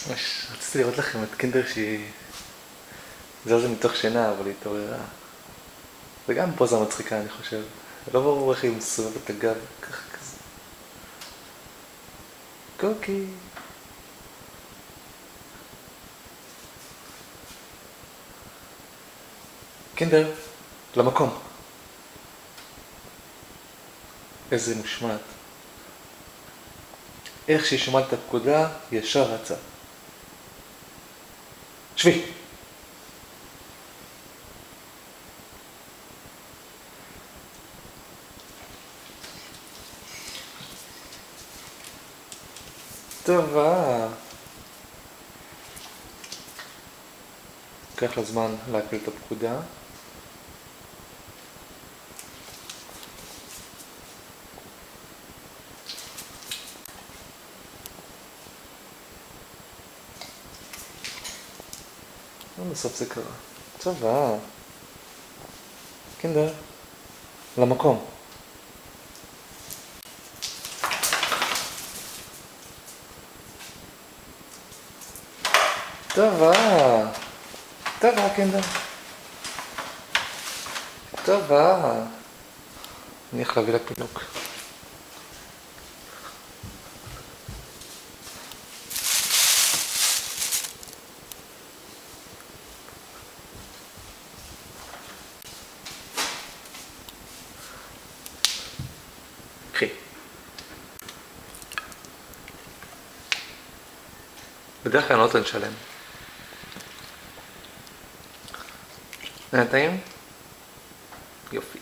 רציתי לראות לכם את קינדר שהיא זזה מתוך שינה, אבל היא התעוררה. זה גם פוזה מצחיקה, אני חושב. לא ברור איך היא מסובבת את הגב, ככה כזה. קוקי. קינדר, למקום. איזה מושמעת. איך שהיא שומעת את הפקודה, ישר רצה. שבי. טובה. לוקח לה זמן להקליט את הפקודה. בסוף זה קרה. טובה. קינדר, למקום. טובה. טובה, קינדר. טובה. אני הולך להביא לה פינוק. קחי. בדרך כלל אני לא נותן שלם. נתאים? יופי.